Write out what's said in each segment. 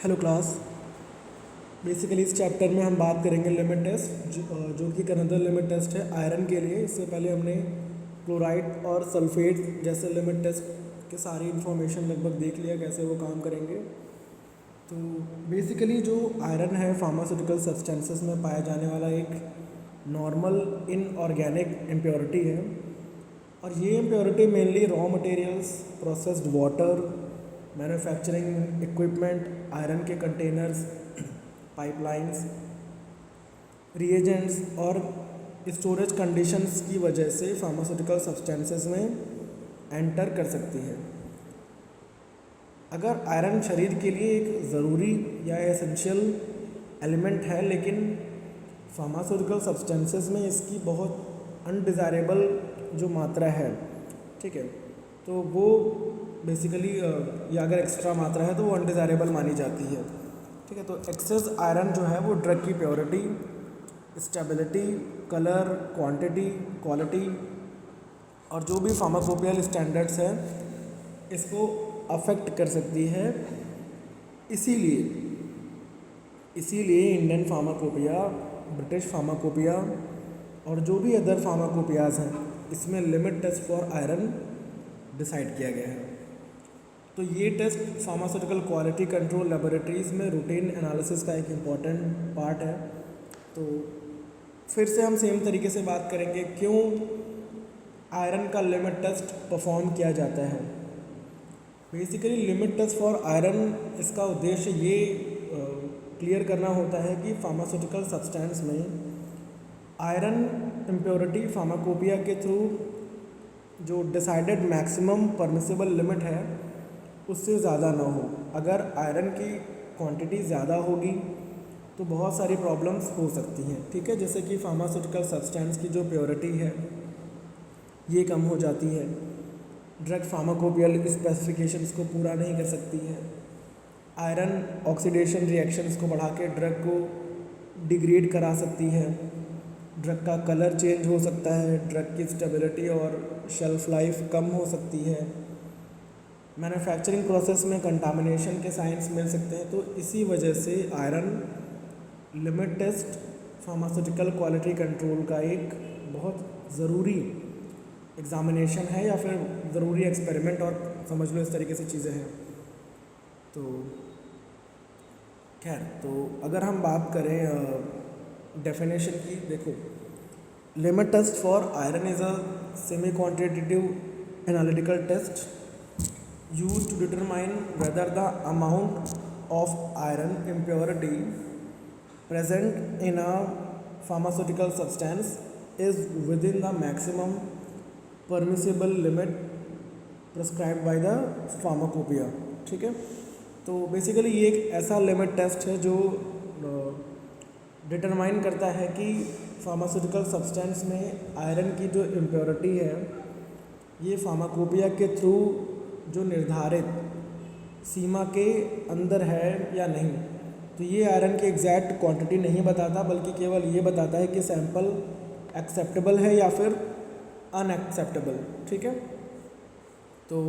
Hello class. Basically इस chapter में हम बात करेंगे लिमिट टेस्ट जो कि एक अनदर लिमिट टेस्ट है आयरन के लिए। इससे पहले हमने क्लोराइड और सल्फेट जैसे लिमिट टेस्ट के सारी इन्फॉर्मेशन लगभग देख लिया कैसे वो काम करेंगे। तो बेसिकली जो आयरन है फार्मास्यूटिकल सब्सटेंसेस में पाया जाने वाला एक नॉर्मल इनऑर्गेनिक इम्प्योरिटी है और ये impurity mainly raw materials, processed water, manufacturing equipment, iron के कंटेनर्स, पाइपलाइंस, रिएजेंट्स और स्टोरेज कंडीशंस की वजह से फार्मास्यूटिकल सब्सटेंसेस में एंटर कर सकती है। अगर आयरन शरीर के लिए एक ज़रूरी या एसेंशियल एलिमेंट है, लेकिन फार्मास्यूटिकल सब्सटेंसेस में इसकी बहुत अनडिज़ायरेबल जो मात्रा है, ठीक है, तो वो बेसिकली या अगर एक्स्ट्रा मात्रा है तो वो अनडिज़ायरेबल मानी जाती है, ठीक है। तो एक्सेस आयरन जो है वो ड्रग की purity, stability, colour, quantity, quality और जो भी फार्माकोपियल स्टैंडर्ड्स हैं इसको अफेक्ट कर सकती है। इसीलिए इंडियन फार्माकोपिया, ब्रिटिश फार्माकोपिया और जो भी अदर फार्माकोपियाज हैं इसमें limit test for iron decide किया गया है। तो ये test pharmaceutical quality control laboratories में रूटीन एनालिसिस का एक इम्पॉर्टेंट पार्ट है। तो फिर से हम सेम तरीके से बात करेंगे क्यों आयरन का लिमिट टेस्ट परफॉर्म किया जाता है। Basically limit test for iron, इसका उद्देश्य ये क्लियर करना होता है कि फार्मास्यूटिकल सब्सटेंस में आयरन इम्प्योरिटी फार्माकोपिया के थ्रू जो डिसाइडेड मैक्सिमम परमिसिबल लिमिट है उससे ज़्यादा ना हो। अगर आयरन की क्वांटिटी ज़्यादा होगी तो बहुत सारी प्रॉब्लम्स हो सकती हैं, ठीक है। जैसे कि फार्मास्यूटिकल सब्सटेंस की जो प्योरिटी है ये कम हो जाती है, ड्रग फार्माकोपियल स्पेसिफिकेशंस को पूरा नहीं कर सकती है, आयरन ऑक्सीडेशन रिएक्शंस को बढ़ा के ड्रग को डिग्रेड करा सकती है, ड्रग का कलर चेंज हो सकता है, ड्रग की स्टेबिलिटी और शेल्फ लाइफ कम हो सकती है, मैन्युफैक्चरिंग प्रोसेस में कंटामिनेशन के साइंस मिल सकते हैं। तो इसी वजह से iron limit test pharmaceutical quality control का एक बहुत ज़रूरी एग्जामिनेशन है या फिर ज़रूरी एक्सपेरिमेंट, और समझ लो इस तरीके से चीज़ें हैं। तो खैर, तो अगर हम बात करें डेफिनेशन की, देखो limit test for iron is a semi quantitative analytical test used to determine whether the amount of iron impurity present in a pharmaceutical substance is within the maximum permissible limit prescribed by the pharmacopoeia, ठीक है। तो basically ये एक ऐसा limit test है जो determine करता है कि फार्मास्यूटिकल सब्सटेंस में आयरन की जो इम्प्योरिटी है ये फार्माकोपिया के थ्रू जो निर्धारित सीमा के अंदर है या नहीं। तो ये आयरन की एग्जैक्ट क्वांटिटी नहीं बताता, बल्कि केवल ये बताता है कि सैंपल एक्सेप्टेबल है या फिर अनएक्सेप्टेबल, ठीक है। तो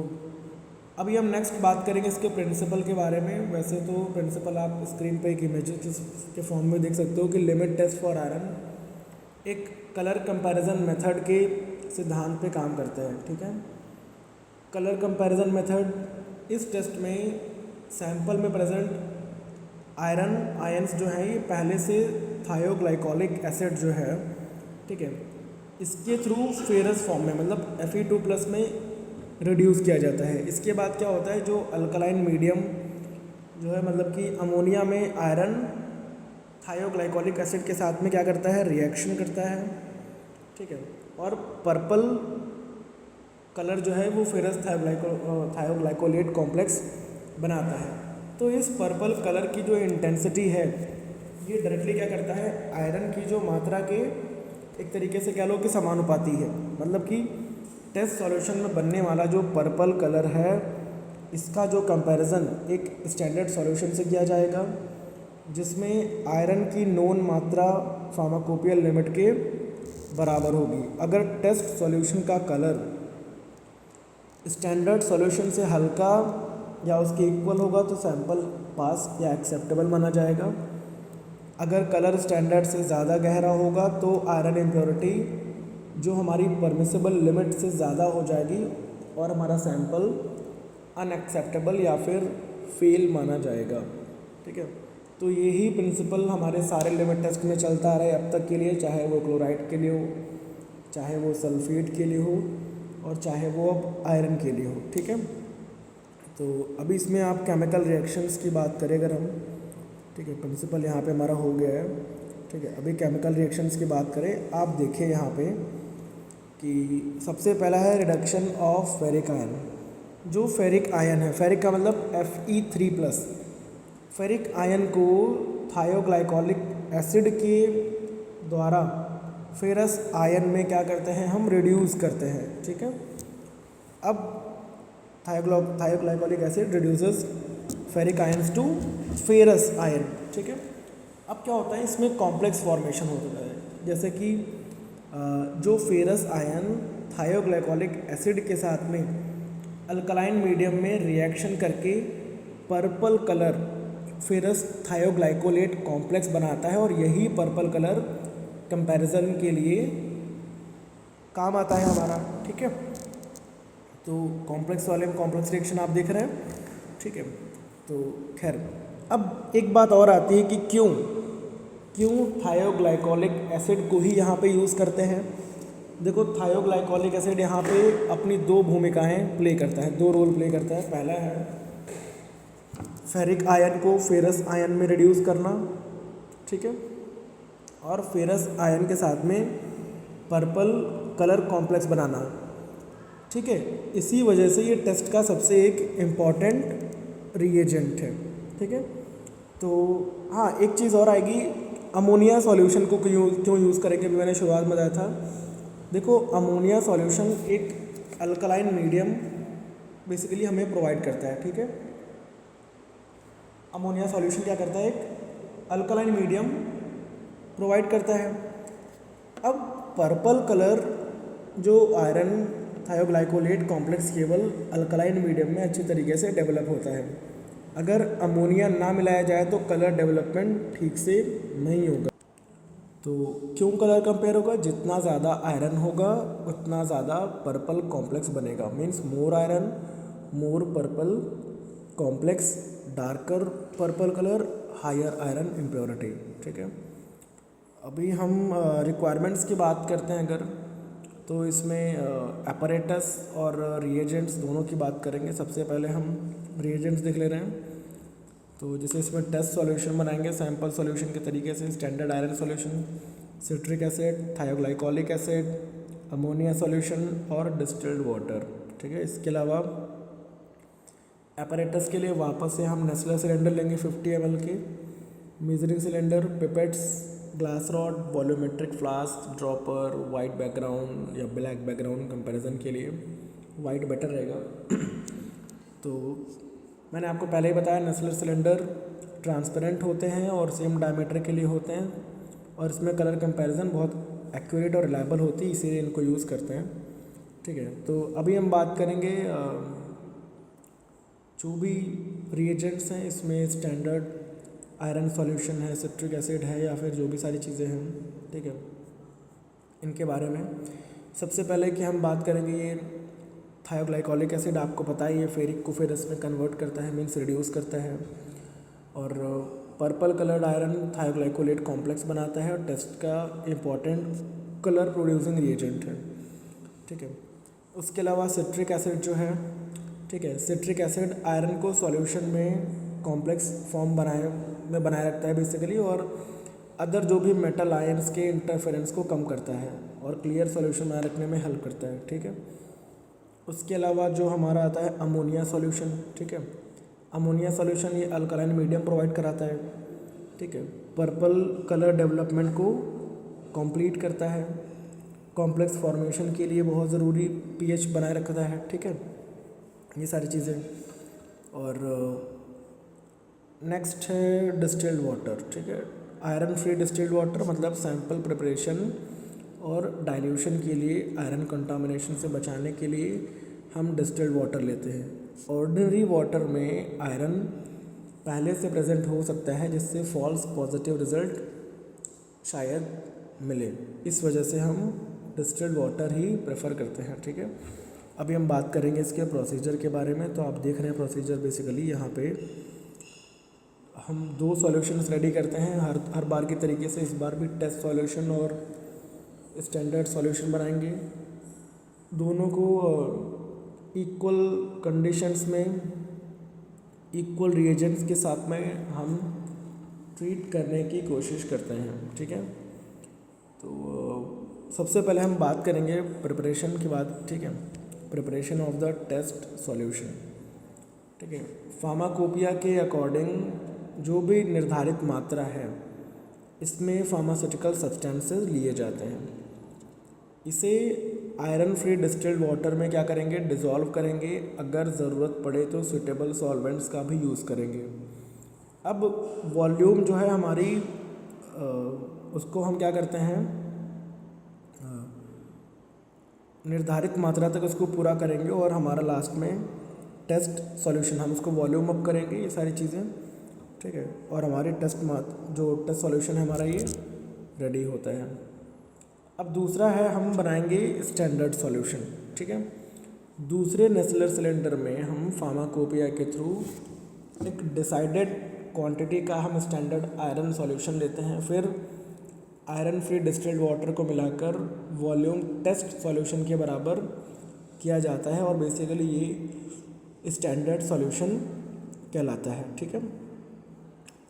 अभी हम नेक्स्ट बात करेंगे इसके प्रिंसिपल के बारे में। वैसे तो प्रिंसिपल आप स्क्रीन पे एक इमेज के फॉर्म में देख सकते हो कि लिमिट टेस्ट फॉर आयरन एक कलर कंपैरिजन मेथड के सिद्धांत पे काम करता है, ठीक है। कलर कंपैरिजन मेथड, इस टेस्ट में सैंपल में प्रेजेंट आयरन आयंस जो हैं ये पहले से थायोग्लाइकोलिक एसिड जो है, ठीक है, इसके थ्रू फेरस फॉर्म में मतलब Fe2+ में रिड्यूस किया जाता है। इसके बाद क्या होता है, जो अल्कलाइन मीडियम जो है मतलब कि अमोनिया में आयरन थायोग्लाइकोलिक एसिड के साथ में क्या करता है, रिएक्शन करता है, ठीक है, और पर्पल कलर जो है वो फेरस थायोग्लाइकोलेट कॉम्प्लेक्स बनाता है। तो इस पर्पल कलर की जो इंटेंसिटी है ये डायरेक्टली क्या करता है, आयरन की जो मात्रा के एक तरीके से कह लो कि समानुपाती है। मतलब कि टेस्ट सॉल्यूशन में बनने वाला जो पर्पल कलर है इसका जो कंपैरिजन एक स्टैंडर्ड सॉल्यूशन से किया जाएगा जिसमें आयरन की नोन मात्रा फार्माकोपियल लिमिट के बराबर होगी। अगर टेस्ट सॉल्यूशन का कलर स्टैंडर्ड सॉल्यूशन से हल्का या उसके इक्वल होगा तो सैंपल पास या एक्सेप्टेबल माना जाएगा। अगर कलर स्टैंडर्ड से ज़्यादा गहरा होगा तो आयरन इम्प्योरिटी जो हमारी परमिसिबल लिमिट से ज़्यादा हो जाएगी और हमारा सैंपल अनएक्सेप्टेबल या फिर फेल माना जाएगा। ठीक है, तो यही प्रिंसिपल हमारे सारे लिमिट टेस्ट में चलता आ रहा है अब तक के लिए, चाहे वो क्लोराइड के लिए हो, चाहे वो सल्फेट के लिए हो और चाहे वो अब आयरन के लिए हो। ठीक है, तो अभी इसमें आप केमिकल रिएक्शंस की बात करें अगर हम, ठीक है, प्रिंसिपल यहाँ पे हमारा हो गया है। ठीक है, अभी केमिकल रिएक्शंस की बात करें, आप देखिए यहाँ पे कि सबसे पहला है रिडक्शन ऑफ फेरिक आयन। जो फेरिक आयन है, फेरिक का मतलब Fe3+, फेरिक आयन को थायोग्लाइकोलिक एसिड के द्वारा फेरस आयन में क्या करते हैं, हम रिड्यूस करते हैं। ठीक है, अब thioglycolic acid reduces ferric ions to ferrous ion. ठीक है, अब क्या होता है, इसमें कॉम्प्लेक्स फॉर्मेशन होता है, जैसे कि जो फेरस आयन थायोग्लाइकोलिक एसिड के साथ में अल्कलाइन मीडियम में रिएक्शन करके पर्पल कलर फेरस थायोग्लाइकोलेट कॉम्प्लेक्स बनाता है और यही पर्पल कलर कंपैरिजन के लिए काम आता है हमारा। ठीक है, तो कॉम्प्लेक्स वाले में कॉम्प्लेक्स रिएक्शन आप देख रहे हैं। ठीक है, तो खैर अब एक बात और आती है कि क्यों थायोग्लाइकोलिक एसिड को ही यहाँ पे यूज़ करते हैं। देखो, थायोग्लाइकोलिक एसिड यहाँ पे अपनी दो भूमिकाएं प्ले करता है, दो रोल प्ले करता है। पहला है फेरिक आयन को फेरस आयन में रिड्यूस करना, ठीक है, और फेरस आयन के साथ में पर्पल कलर कॉम्प्लेक्स बनाना। ठीक है, इसी वजह से ये टेस्ट का सबसे एक इम्पॉर्टेंट रिएजेंट है। ठीक है, तो हाँ, एक चीज़ और आएगी, अमोनिया सॉल्यूशन को क्यों यूज़ करेंगे, अभी मैंने शुरुआत में बताया था। देखो, अमोनिया सॉल्यूशन एक अल्कलाइन मीडियम बेसिकली हमें प्रोवाइड करता है। ठीक है, अमोनिया सॉल्यूशन क्या करता है, एक अल्कलाइन मीडियम प्रोवाइड करता है। अब पर्पल कलर जो आयरन थायोग्लाइकोलेट कॉम्प्लेक्स केवल अल्कलाइन मीडियम में अच्छी तरीके से डेवलप होता है। अगर अमोनिया ना मिलाया जाए तो कलर डेवलपमेंट ठीक से नहीं होगा। तो क्यों कलर कंपेयर होगा, जितना ज़्यादा आयरन होगा उतना ज़्यादा पर्पल कॉम्प्लेक्स बनेगा। Means more iron more purple complex, darker purple colour higher iron impurity. ठीक है, अभी हम रिक्वायरमेंट्स की बात करते हैं अगर, तो इसमें अपैरेटस और रिएजेंट्स दोनों की बात करेंगे। सबसे पहले हम रिएजेंट्स देख ले रहे हैं। तो जैसे इसमें टेस्ट सॉल्यूशन बनाएंगे सैंपल सॉल्यूशन के तरीके से, standard iron solution, citric acid, थायोग्लाइकोलिक acid, ammonia solution और डिस्टिल्ड वाटर। ठीक है, इसके अलावा अपैरेटस के लिए वापस से हम नेस्ले सिलेंडर लेंगे 50 ml के, measuring cylinder, pipettes, glass rod, volumetric flask, dropper, white background या ब्लैक बैकग्राउंड कंपैरिजन के लिए वाइट बेटर रहेगा। तो मैंने आपको पहले ही बताया, नेस्ले सिलेंडर ट्रांसपेरेंट होते हैं और सेम डायमीटर के लिए होते हैं और इसमें कलर कंपैरिजन बहुत एक्यूरेट और रिलायबल होती है, इसीलिए इनको यूज़ करते हैं। ठीक है, तो अभी हम बात करेंगे जो भी रिएजेंट्स हैं, इसमें स्टैंडर्ड आयरन सॉल्यूशन है, सिट्रिक एसिड है या फिर जो भी सारी चीज़ें हैं। ठीक है, इनके बारे में सबसे पहले कि हम बात करेंगे ये थायोग्लाइकोलिक एसिड, आपको पता है ये फेरिक को फेरस में कन्वर्ट करता है, मीन्स रिड्यूस करता है, और पर्पल कलर्ड आयरन थायोग्लाइकोलेट कॉम्प्लेक्स बनाता है और टेस्ट का इम्पॉर्टेंट कलर प्रोड्यूसिंग रिएजेंट है। ठीक है, उसके अलावा सिट्रिक एसिड जो है, ठीक है, सिट्रिक एसिड आयरन को सॉल्यूशन में कॉम्प्लेक्स फॉर्म बनाए रखता है बेसिकली, और अदर जो भी मेटल आयंस के इंटरफेरेंस को कम करता है और क्लियर सॉल्यूशन बनाए रखने में हेल्प करता है। ठीक है, उसके अलावा जो हमारा आता है अमोनिया सॉल्यूशन। ठीक है, अमोनिया सॉल्यूशन ये अल्कलाइन मीडियम प्रोवाइड कराता है। ठीक है, पर्पल कलर डेवलपमेंट को कंप्लीट करता है, कॉम्प्लेक्स फॉर्मेशन के लिए बहुत ज़रूरी पीएच बनाए रखता है। ठीक है, ये सारी चीज़ें। और नेक्स्ट है डिस्टिल्ड वाटर। ठीक है, आयरन फ्री डिस्टिल्ड वाटर मतलब सैंपल प्रिपरेशन और डाइल्यूशन के लिए, आयरन कंटामिनेशन से बचाने के लिए हम डिस्टिल्ड वाटर लेते हैं। ऑर्डिनरी वाटर में आयरन पहले से प्रेजेंट हो सकता है, जिससे फॉल्स पॉजिटिव रिजल्ट शायद मिले। इस वजह से हम डिस्टिल्ड वाटर ही प्रेफर करते हैं। ठीक है, अभी हम बात करेंगे इसके प्रोसीजर के बारे में। तो आप देख रहे हैं प्रोसीजर बेसिकली यहाँ पे हम 2 सॉल्यूशंस रेडी करते हैं हर बार की तरीके से। इस बार भी टेस्ट सॉल्यूशन और स्टैंडर्ड सॉल्यूशन बनाएंगे। दोनों को इक्वल कंडीशंस में इक्वल रिएजेंट्स के साथ में हम ट्रीट करने की कोशिश करते हैं। ठीक है, तो सबसे पहले हम बात करेंगे प्रिपरेशन की बात। ठीक है, preparation of the test solution. ठीक है, फार्माकोपिया के अकॉर्डिंग जो भी निर्धारित मात्रा है, इसमें फार्मास्यूटिकल सब्सटेंसेस लिए जाते हैं। इसे आयरन फ्री डिस्टिल्ड वाटर में क्या करेंगे, डिज़ोल्व करेंगे। अगर ज़रूरत पड़े तो सुटेबल सॉल्वेंट्स का भी यूज़ करेंगे। अब वॉल्यूम जो है हमारी उसको हम क्या करते हैं, निर्धारित मात्रा तक उसको पूरा करेंगे और हमारा लास्ट में टेस्ट सॉल्यूशन, हम उसको वॉल्यूम अप करेंगे, ये सारी चीज़ें। ठीक है, और हमारे जो टेस्ट सॉल्यूशन है हमारा ये रेडी होता है। अब दूसरा है, हम बनाएंगे स्टैंडर्ड सॉल्यूशन। ठीक है, दूसरे नेस्लर सिलेंडर में हम फार्माकोपिया के थ्रू एक डिसाइडेड क्वांटिटी का हम स्टैंडर्ड आयरन सॉल्यूशन लेते हैं। फिर आयरन फ्री डिस्टिल्ड वाटर को मिलाकर वॉल्यूम टेस्ट सॉल्यूशन के बराबर किया जाता है और बेसिकली ये स्टैंडर्ड सॉल्यूशन कहलाता है। ठीक है,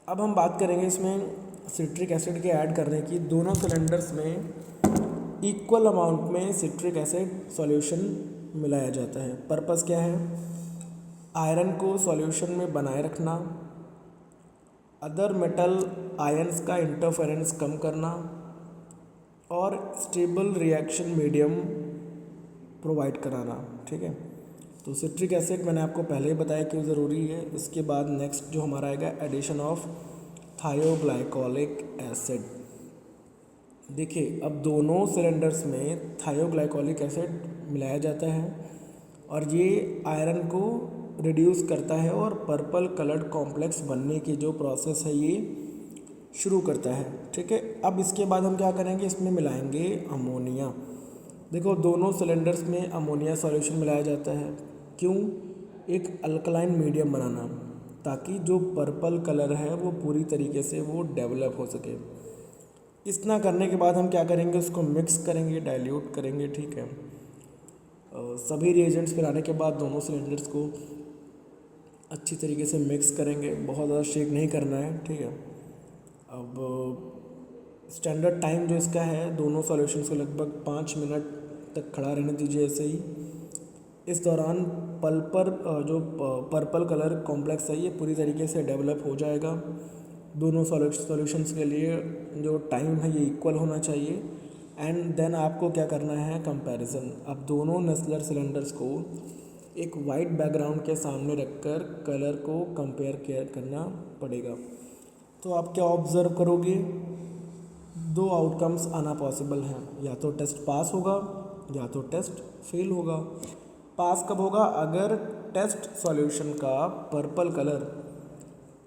अब हम बात करेंगे इसमें सिट्रिक एसिड के ऐड करने की। दोनों सिलेंडर्स में इक्वल अमाउंट में सिट्रिक एसिड सॉल्यूशन मिलाया जाता है। पर्पस क्या है, आयरन को सॉल्यूशन में बनाए रखना, अदर मेटल आयंस का इंटरफेरेंस कम करना और स्टेबल रिएक्शन मीडियम प्रोवाइड कराना। ठीक है, तो सिट्रिक एसिड मैंने आपको पहले ही बताया क्यों ज़रूरी है। इसके बाद नेक्स्ट जो हमारा आएगा एडिशन ऑफ थायोग्लाइकोलिक एसिड। देखिए, अब दोनों सिलेंडर्स में थायोग्लाइकोलिक एसिड मिलाया जाता है और ये आयरन को रिड्यूस करता है और पर्पल कलर्ड कॉम्प्लेक्स बनने की जो प्रोसेस है ये शुरू करता है। ठीक है, अब इसके बाद हम क्या करेंगे, इसमें मिलाएंगे अमोनिया। देखो, दोनों सिलेंडर्स में अमोनिया सॉल्यूशन मिलाया जाता है। क्यों, एक अल्कलाइन मीडियम बनाना, ताकि जो पर्पल कलर है वो पूरी तरीके से वो डेवलप हो सके। इतना करने के बाद हम क्या करेंगे, उसको मिक्स करेंगे, डाइल्यूट करेंगे। ठीक है, सभी रिएजेंट्स मिलाने के बाद दोनों सिलेंडर्स को अच्छी तरीके से मिक्स करेंगे, बहुत ज़्यादा शेक नहीं करना है। ठीक है, अब स्टैंडर्ड टाइम जो इसका है, दोनों सॉल्यूशंस को लगभग 5 मिनट तक खड़ा रहने दीजिए ऐसे ही। इस दौरान पर्पल कलर कॉम्प्लेक्स है ये पूरी तरीके से डेवलप हो जाएगा। दोनों सॉल्यूशंस के लिए जो टाइम है ये इक्वल होना चाहिए। एंड देन आपको क्या करना है, कंपैरिजन। अब दोनों नेस्लर सिलेंडर्स को एक वाइट बैकग्राउंड के सामने रखकर कलर को कंपेयर करना पड़ेगा। तो आप क्या ऑब्ज़र्व करोगे, 2 आउटकम्स आना पॉसिबल हैं, या तो टेस्ट पास होगा या तो टेस्ट फेल होगा। पास कब होगा, अगर टेस्ट सॉल्यूशन का पर्पल कलर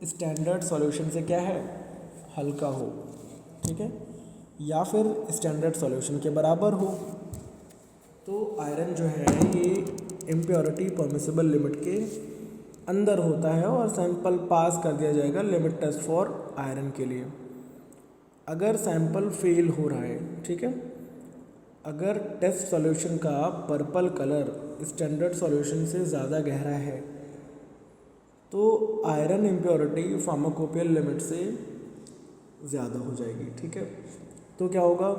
स्टैंडर्ड सॉल्यूशन से क्या है, हल्का हो। ठीक है, या फिर स्टैंडर्ड सॉल्यूशन के बराबर हो। तो आयरन जो है ये इम्प्योरिटी परमिसिबल लिमिट के अंदर होता है और सैंपल पास कर दिया जाएगा लिमिट टेस्ट फॉर आयरन के लिए। अगर सैंपल फेल हो रहा है, ठीक है, अगर टेस्ट सॉल्यूशन का पर्पल कलर स्टैंडर्ड सॉल्यूशन से ज़्यादा गहरा है तो आयरन इम्प्योरिटी फार्माकोपियल लिमिट से ज़्यादा हो जाएगी। ठीक है, तो क्या होगा,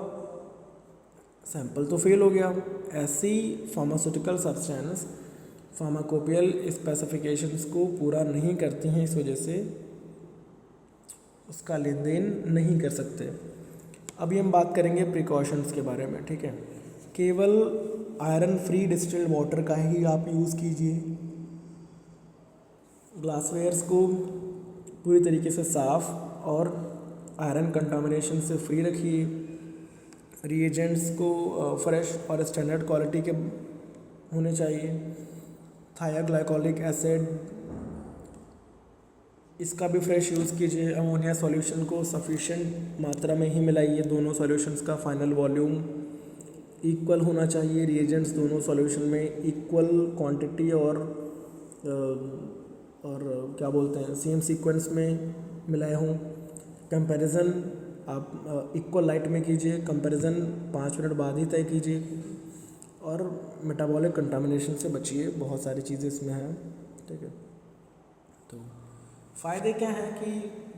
सैंपल तो फेल हो गया। ऐसी फार्मास्यूटिकल सब्सटेंस फार्माकोपियल स्पेसिफिकेशंस को पूरा नहीं करती हैं, इस वजह से उसका लेन देन नहीं कर सकते। अभी हम बात करेंगे प्रिकॉशंस के बारे में। ठीक है, केवल आयरन फ्री डिस्टिल्ड वाटर का ही आप यूज़ कीजिए। ग्लासवेयर्स को पूरी तरीके से साफ़ और आयरन कंटामिनेशन से फ्री रखिए। रिएजेंट्स को फ्रेश और स्टैंडर्ड क्वालिटी के होने चाहिए। थायोग्लाइकोलिक एसिड इसका भी फ्रेश यूज़ कीजिए। अमोनिया सॉल्यूशन को सफिशिएंट मात्रा में ही मिलाइए। दोनों सॉल्यूशंस का फाइनल वॉल्यूम इक्वल होना चाहिए। रिएजेंट्स दोनों सॉल्यूशन में इक्वल क्वांटिटी और क्या बोलते हैं सेम सीक्वेंस में मिलाए हों। कंपैरिजन आप इक्वल लाइट में कीजिए। कंपैरिजन 5 मिनट बाद ही तय कीजिए और मेटाबॉलिक कंटामिनेशन से बचिए। बहुत सारी चीज़ें इसमें हैं, ठीक है। तो फ़ायदे क्या हैं कि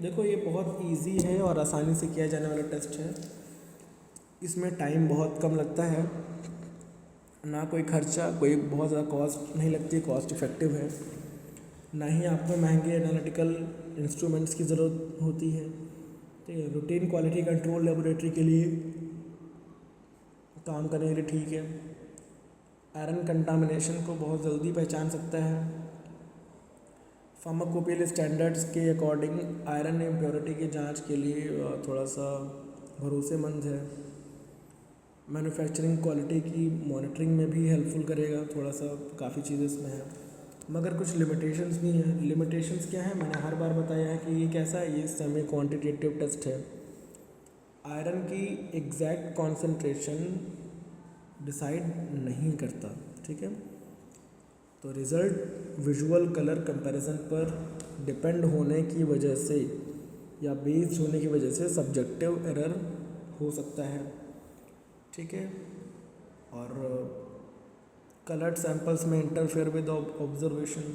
देखो ये बहुत इजी है और आसानी से किया जाने वाला टेस्ट है। इसमें टाइम बहुत कम लगता है, ना कोई खर्चा, कोई बहुत ज़्यादा कॉस्ट नहीं लगती, कॉस्ट इफ़ेक्टिव है। ना ही आपको महंगे एनालिटिकल इंस्ट्रूमेंट्स की ज़रूरत होती है, ठीक है। रूटीन क्वालिटी कंट्रोल लेबोरेटरी के लिए काम करने के लिए ठीक है। आयरन कंटामिनेशन को बहुत जल्दी पहचान सकता है। फार्माकोपियल स्टैंडर्ड्स के अकॉर्डिंग आयरन इम्प्योरिटी की जांच के लिए थोड़ा सा भरोसेमंद है। मैन्युफैक्चरिंग क्वालिटी की मॉनिटरिंग में भी हेल्पफुल करेगा। थोड़ा सा काफ़ी चीज़ें इसमें हैं, मगर कुछ लिमिटेशंस भी हैं। लिमिटेशंस क्या है, मैंने हर बार बताया है कि ये कैसा है, ये सेमी क्वांटिटेटिव टेस्ट है। आयरन की एग्जैक्ट कॉन्सेंट्रेशन डिसाइड नहीं करता, ठीक है। तो रिज़ल्ट विजुअल कलर कंपैरिजन पर डिपेंड होने की वजह से या बेस्ड होने की वजह से सब्जेक्टिव एरर हो सकता है, ठीक है। और कलर्ड सैंपल्स में इंटरफेयर विद ऑब्जर्वेशन,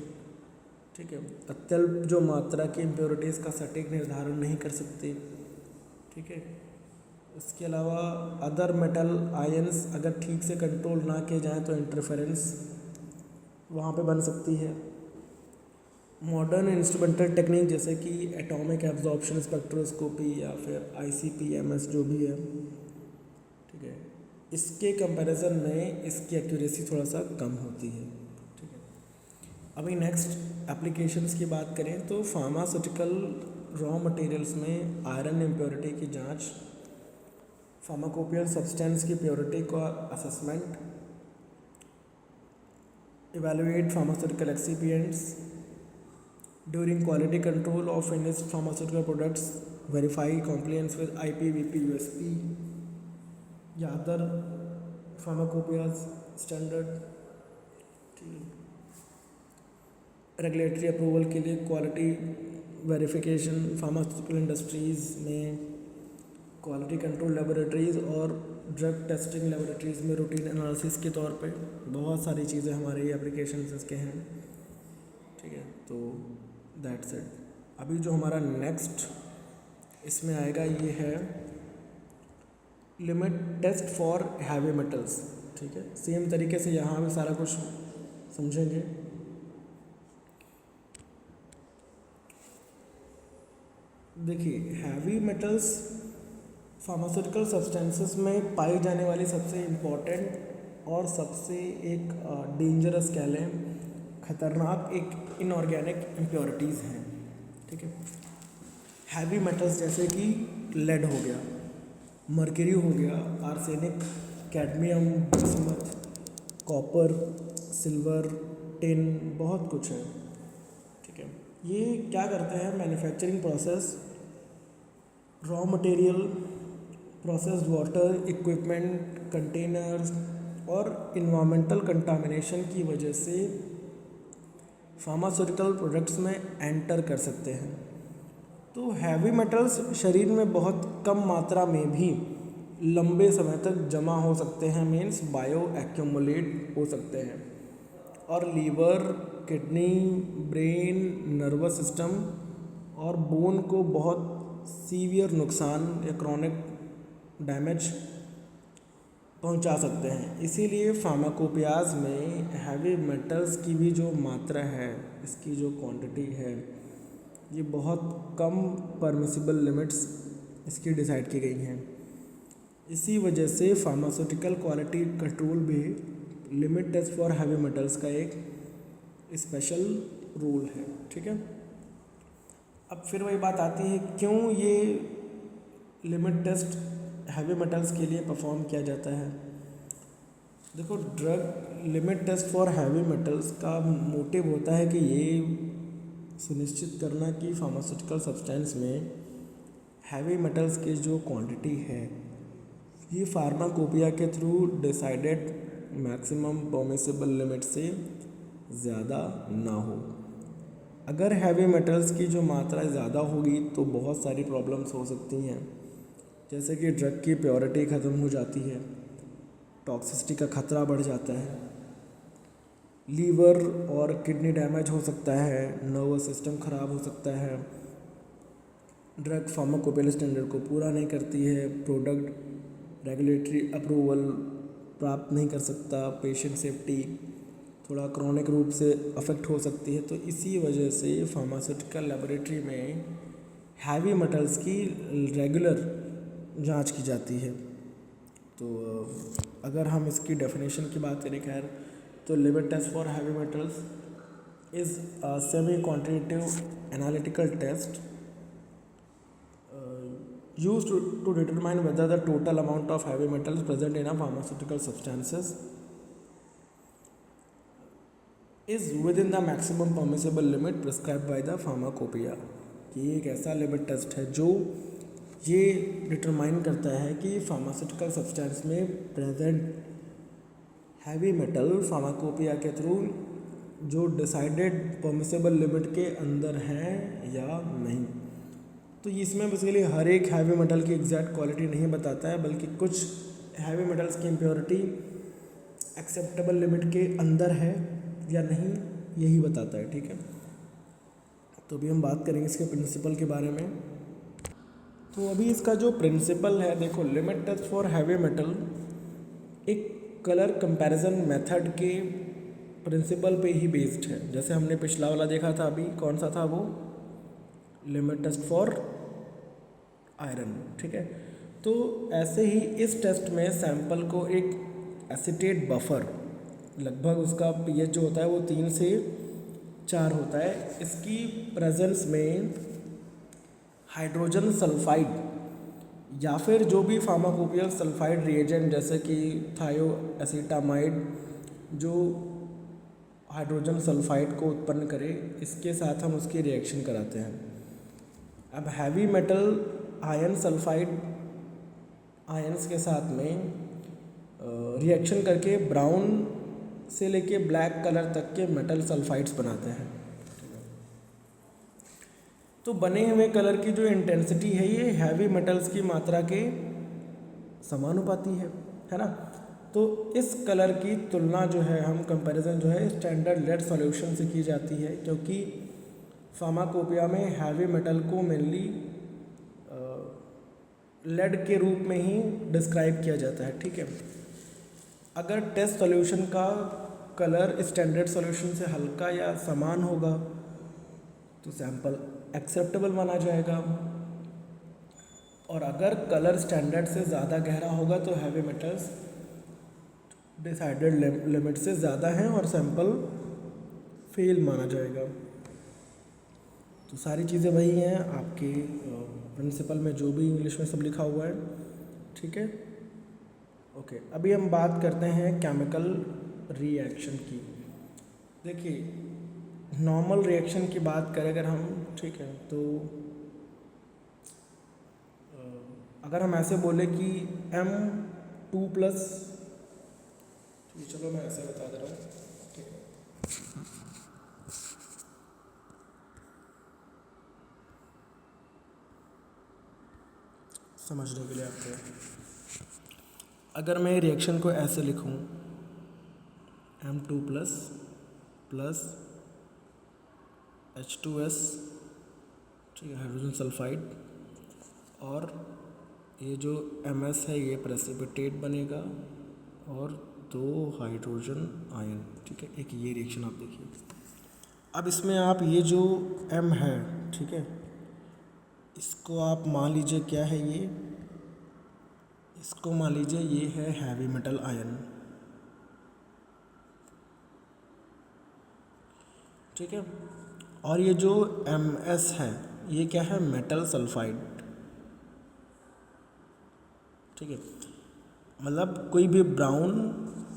ठीक है। अत्यल्प जो मात्रा की इम्प्योरिटीज़ का सटीक निर्धारण नहीं कर सकती, ठीक है। इसके अलावा अदर मेटल आयंस अगर ठीक से कंट्रोल ना किए जाएँ तो इंटरफेरेंस वहाँ पे बन सकती है। मॉडर्न इंस्ट्रूमेंटल टेक्निक जैसे कि एटॉमिक एब्जॉर्प्शन स्पेक्ट्रोस्कोपी या फिर ICP-MS जो भी है, ठीक है, इसके कंपैरिजन में इसकी एक्यूरेसी थोड़ा सा कम होती है, ठीक है। अभी नेक्स्ट एप्लीकेशंस की बात करें तो फार्मास्यूटिकल रॉ मटेरियल्स में आयरन इम्प्योरिटी की जांच, फार्माकोपियल सब्सटेंस की प्योरिटी का assessment, evaluate pharmaceutical excipients during quality control of finished pharmaceutical products, verify compliance with IPVP USP या other pharmacopoeia standard, regulatory approval के लिए क्वालिटी वेरिफिकेशन फार्मास्यूटिकल इंडस्ट्रीज़ में quality control laboratories और drug testing laboratories में routine analysis के तौर पे बहुत सारी चीज़ें हमारे एप्लीकेशंस इसके हैं, ठीक है। तो दैट्स इट। अभी जो हमारा नेक्स्ट इसमें आएगा ये है limit test for heavy metals, ठीक है। सेम तरीके से यहाँ भी सारा कुछ समझेंगे। देखिए, हैवी मेटल्स फार्मास्यूटिकल सब्सटेंसेस में पाई जाने वाली सबसे इम्पॉर्टेंट और सबसे एक डेंजरस कह लें ख़तरनाक एक इनऑर्गेनिक इम्प्योरिटीज़ हैं, ठीक है। हैवी मेटल्स जैसे कि लेड हो गया, मर्क्यूरी हो गया, arsenic, cadmium, bismuth, copper, silver, tin, बहुत कुछ है, ठीक है। ये क्या करते हैं, manufacturing process, raw material, processed water, equipment, containers और इन्वायरमेंटल कंटामिनेशन की वजह से फार्मास्यूटिकल प्रोडक्ट्स में एंटर कर सकते हैं। तो हैवी मेटल्स शरीर में बहुत कम मात्रा में भी लंबे समय तक जमा हो सकते हैं, मीन्स बायो एक्यूमुलेट हो सकते हैं, और liver, kidney, brain, nervous system और बोन को बहुत सीवियर नुकसान या क्रॉनिक डैमेज पहुंचा सकते हैं। इसीलिए फार्माकोपियाज में हैवी मेटल्स की भी जो मात्रा है, इसकी जो क्वांटिटी है, ये बहुत कम परमिसिबल लिमिट्स इसकी डिसाइड की गई हैं। इसी वजह से फार्मास्यूटिकल क्वालिटी कंट्रोल में limit test for heavy metals का एक स्पेशल रूल है, ठीक है। अब फिर वही बात आती है, क्यों ये लिमिट टेस्ट हैवी मेटल्स के लिए परफॉर्म किया जाता है। देखो, drug limit test for heavy metals का मोटिव होता है कि ये सुनिश्चित करना कि फार्मास्यूटिकल सब्सटेंस में हैवी मेटल्स की जो क्वांटिटी है ये फार्माकोपिया के through decided maximum permissible limit से ज़्यादा ना हो। अगर हैवी मेटल्स की जो मात्रा ज़्यादा होगी तो बहुत सारी प्रॉब्लम्स हो सकती हैं, जैसे कि ड्रग की प्योरिटी ख़त्म हो जाती है, टॉक्सिसिटी का खतरा बढ़ जाता है, लीवर और किडनी डैमेज हो सकता है, नर्वस सिस्टम ख़राब हो सकता है, ड्रग फार्माकोपियल स्टैंडर्ड को पूरा नहीं करती है, प्रोडक्ट रेगुलेटरी अप्रूवल प्राप्त नहीं कर सकता, पेशेंट सेफ्टी थोड़ा क्रॉनिक रूप से अफेक्ट हो सकती है। तो इसी वजह से फार्मास्यूटिकल लेबोरेटरी में हैवी मेटल्स की रेगुलर जांच की जाती है। तो अगर हम इसकी डेफिनेशन की बात करें, खैर तो limit test for heavy metals is semi quantitative analytical test used to determine whether the total amount of heavy metals present in a pharmaceutical substances is within the maximum permissible limit prescribed by the pharmacopoeia। ये एक ऐसा limit test है जो ये determine करता है कि pharmaceutical substance में प्रेजेंट हैवी मेटल फार्माकोपिया के थ्रू जो डिसाइडेड परमिसिबल लिमिट के अंदर है या नहीं। तो इसमें बेसिकली हर एक हैवी मेटल की एग्जैक्ट क्वालिटी नहीं बताता है, बल्कि कुछ हैवी मेटल्स की इम्प्योरिटी एक्सेप्टेबल लिमिट के अंदर है या नहीं, यही बताता है। ठीक है, तो अभी हम बात करेंगे इसके प्रिंसिपल के बारे में। तो अभी इसका जो प्रिंसिपल है, देखो limit test for heavy metal एक कलर कंपैरिजन मेथड के प्रिंसिपल पे ही बेस्ड है। जैसे हमने पिछला वाला देखा था, अभी कौन सा था वो, लिमिट टेस्ट फॉर आयरन। ठीक है, तो ऐसे ही इस टेस्ट में सैंपल को एक एसीटेट बफर, लगभग उसका पीएच जो होता है वो 3 से 4 होता है, इसकी प्रेजेंस में हाइड्रोजन सल्फाइड या फिर जो भी फार्माकोपियल सल्फाइड रिएजेंट जैसे कि थायोएसिटामाइड जो हाइड्रोजन सल्फाइड को उत्पन्न करे, इसके साथ हम उसकी रिएक्शन कराते हैं। अब heavy metal ion sulphide ions के साथ में रिएक्शन करके ब्राउन से लेके ब्लैक कलर तक के मेटल सल्फाइड्स बनाते हैं। तो बने हुए कलर की जो इंटेंसिटी है ये हैवी मेटल्स की मात्रा के समानुपाती है ना। तो इस कलर की तुलना जो है, हम कंपैरिजन जो है स्टैंडर्ड लेड सॉल्यूशन से की जाती है, क्योंकि फार्माकोपिया में हैवी मेटल को मेनली लेड के रूप में ही डिस्क्राइब किया जाता है। ठीक है, अगर टेस्ट सॉल्यूशन का कलर स्टैंडर्ड सॉल्यूशन से हल्का या समान होगा तो सैंपल एक्सेप्टेबल माना जाएगा, और अगर कलर स्टैंडर्ड से ज़्यादा गहरा होगा तो हैवी मेटल्स डिसाइडेड लिमिट से ज़्यादा हैं और सैंपल फेल माना जाएगा। तो सारी चीज़ें वही हैं आपके प्रिंसिपल में जो भी इंग्लिश में सब लिखा हुआ है। ठीक है, ओके, अभी हम बात करते हैं केमिकल रिएक्शन की। देखिए नॉर्मल रिएक्शन की बात करें अगर हम, ठीक है, तो अगर हम ऐसे बोले कि M2+, चलो मैं ऐसे बता दे रहा हूँ। ठीक है, समझने के लिए आपको, अगर मैं रिएक्शन को ऐसे लिखूं M2+ प्लस H2S, ठीक है, हाइड्रोजन सल्फाइड, और ये जो MS है ये प्रेसिपिटेट बनेगा और 2 हाइड्रोजन आयन। ठीक है, एक ये रिएक्शन आप देखिए। अब इसमें आप ये जो M है, ठीक है, इसको आप मान लीजिए क्या है ये, इसको मान लीजिए ये है हैवी मेटल आयन। ठीक है, और ये जो MS है ये क्या है, मेटल सल्फाइड। ठीक है, मतलब कोई भी ब्राउन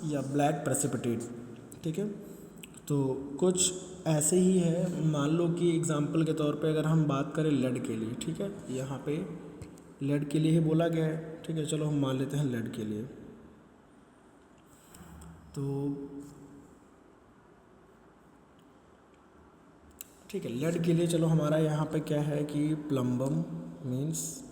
या ब्लैक प्रेसिपिटेट। ठीक है, तो कुछ ऐसे ही है। मान लो कि एग्जांपल के तौर पे अगर हम बात करें लेड के लिए, ठीक है, यहाँ पे लेड के लिए ही बोला गया है, ठीक है, चलो हम मान लेते हैं लेड के लिए। तो ठीक है, लेड के लिए चलो हमारा यहाँ पे क्या है कि plumbum means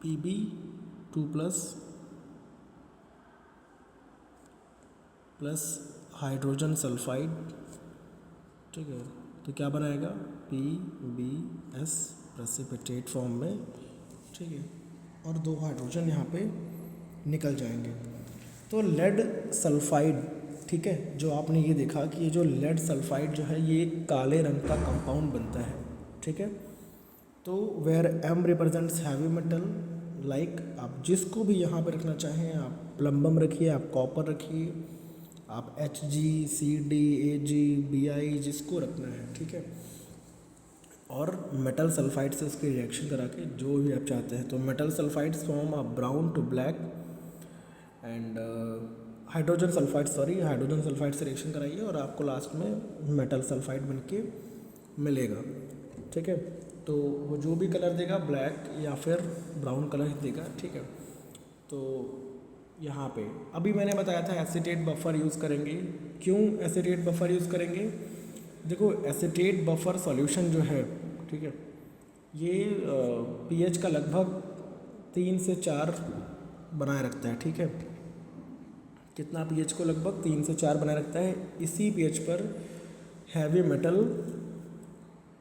Pb2+ plus hydrogen sulphide, ठीक है, तो क्या बनाएगा PbS प्रेसिपिटेट फॉर्म में, ठीक है, और 2 हाइड्रोजन यहाँ पे निकल जाएंगे। तो लेड सल्फाइड, ठीक है, जो आपने ये देखा कि ये जो लेड सल्फाइड जो है ये काले रंग का कंपाउंड बनता है, ठीक है। तो where M represents heavy metal, like आप जिसको भी यहाँ पे रखना चाहें, आप प्लम्बम रखिए, आप कॉपर रखिए, आप Hg, Cd, Ag, Bi जिसको रखना है, ठीक है, और मेटल सल्फाइड से उसकी रिएक्शन करा के जो भी आप चाहते हैं। तो metal sulphides form a brown to black and hydrogen sulphide से रिएक्शन कराइए और आपको लास्ट में मेटल सल्फाइड बन के मिलेगा, ठीक है। तो वो जो भी कलर देगा ब्लैक या फिर ब्राउन कलर ही देगा, ठीक है। तो यहाँ पे अभी मैंने बताया था एसीटेट बफर यूज़ करेंगे। क्यों एसीटेट बफर यूज़ करेंगे? देखो एसीटेट बफर सॉल्यूशन जो है, ठीक है, ये पीएच का लगभग 3 से 4 बनाए रखता है, ठीक है। कितना पीएच को? लगभग 3 से 4 बनाए रखता है। इसी पीएच पर हैवी मेटल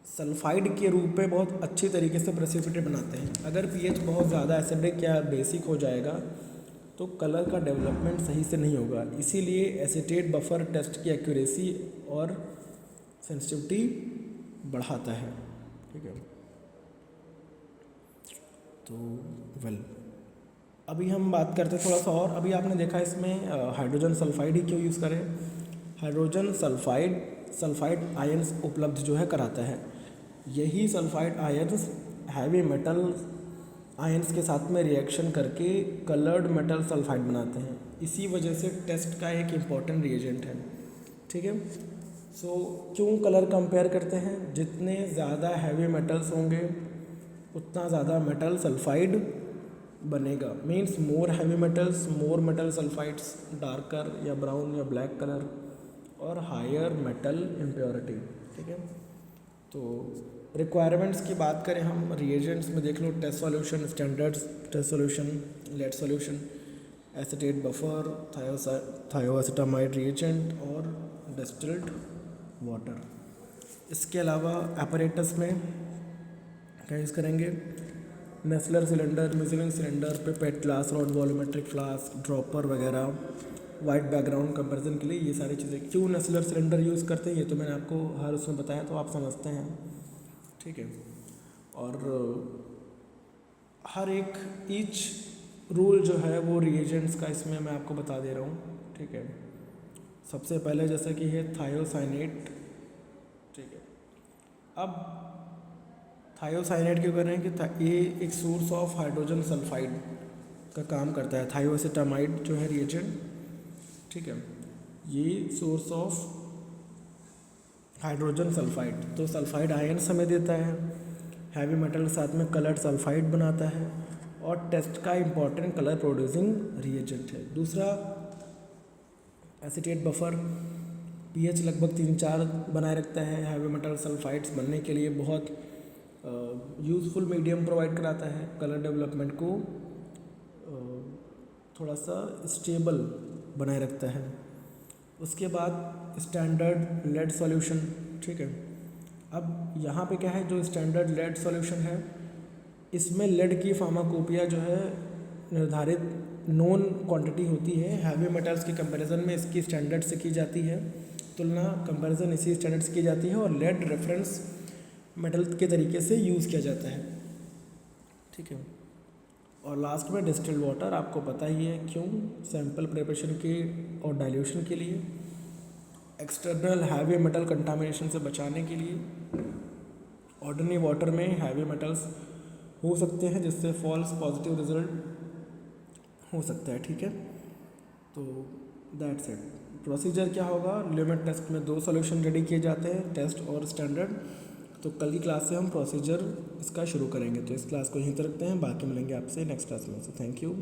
सल्फाइड के रूप में बहुत अच्छी तरीके से प्रेसिपिटेट बनाते हैं। अगर पीएच बहुत ज़्यादा एसिडिक या बेसिक हो जाएगा तो कलर का डेवलपमेंट सही से नहीं होगा। इसीलिए एसीटेट बफर टेस्ट की एक्यूरेसी और सेंसिटिविटी बढ़ाता है, ठीक है। तो अभी हम बात करते हैं थोड़ा सा और। अभी आपने देखा इसमें हाइड्रोजन सल्फाइड ही क्यों यूज़ करें। हाइड्रोजन सल्फाइड आयंस उपलब्ध जो है कराता है। यही sulphide ions heavy metal ions के साथ में रिएक्शन करके कलर्ड मेटल सल्फाइड बनाते हैं। इसी वजह से टेस्ट का एक इम्पॉर्टेंट रिएजेंट है, ठीक है। सो क्यों कलर कंपेयर करते हैं? जितने ज़्यादा हैवी मेटल्स होंगे उतना ज़्यादा मेटल सल्फाइड बनेगा। मीन्स मोर हैवी मेटल्स, मोर मेटल सल्फाइड्स, डार्कर या ब्राउन या ब्लैक कलर, और हायर मेटल इम्प्योरिटी, ठीक है। तो रिक्वायरमेंट्स की बात करें हम, रिएजेंट्स में देख लो test solution, standard test solution, lead solution, acetate buffer, thioacetamide reagent और डिस्टिल्ड वाटर। इसके अलावा अपैरेटस में क्या यूज़ करेंगे? Nessler cylinder, measuring cylinder, pipette glass, rod volumetric flask, dropper वगैरह, वाइट बैकग्राउंड कंपैरिजन के लिए ये सारी चीज़ें। क्यों नेस्लर सिलेंडर यूज़ करते हैं ये तो मैंने आपको हर उसमें बताया, तो आप समझते हैं, ठीक है। और हर एक ईच रूल जो है वो रिएजेंट्स का इसमें मैं आपको बता दे रहा हूँ, ठीक है। सबसे पहले जैसे कि है थायोसाइनेट, ठीक है। अब थायोसाइनेट क्यों कर रहे हैं कि ये एक सोर्स ऑफ हाइड्रोजन सल्फाइड का काम करता है। थायोएसिटामाइड जो है रिएजेंट, ठीक है, ये सोर्स ऑफ हाइड्रोजन सल्फाइड, तो सल्फाइड आयंस हमें देता है, हैवी मेटल के साथ में कलर्ड सल्फाइड बनाता है और टेस्ट का इम्पॉर्टेंट कलर प्रोड्यूसिंग रिएजेंट है। दूसरा एसीटेट बफर पीएच लगभग 3-4 बनाए रखता है। हैवी मेटल सल्फाइड्स बनने के लिए बहुत यूज़फुल मीडियम प्रोवाइड कराता है, कलर डेवलपमेंट को थोड़ा सा स्टेबल बनाए रखता है। उसके बाद स्टैंडर्ड लेड सॉल्यूशन, ठीक है। अब यहाँ पे क्या है, जो स्टैंडर्ड लेड सॉल्यूशन है इसमें लेड की फार्माकोपिया जो है निर्धारित नोन क्वांटिटी होती है। हैवी मेटल्स के कंपैरिजन में इसकी स्टैंडर्ड से की जाती है तुलना, कंपैरिजन इसी स्टैंडर्ड से की जाती है और लेड रेफरेंस मेटल के तरीके से यूज़ किया जाता है, ठीक है। और लास्ट में डिस्टिल्ड वाटर, आपको पता ही है क्यों, सैंपल प्रिपरेशन के और डाइल्यूशन के लिए, एक्सटर्नल हैवी मेटल कंटामिनेशन से बचाने के लिए। ऑर्डिनरी वाटर में हैवी मेटल्स हो सकते हैं जिससे फॉल्स पॉजिटिव रिजल्ट हो सकता है, ठीक है। तो दैट्स इट। प्रोसीजर क्या होगा, लिमिट टेस्ट में 2 सॉल्यूशन रेडी किए जाते हैं, टेस्ट और स्टैंडर्ड। तो कल की क्लास से हम प्रोसीजर इसका शुरू करेंगे। तो इस क्लास को यहीं तक रखते हैं, बाकी मिलेंगे आपसे नेक्स्ट क्लास में। से थैंक यू।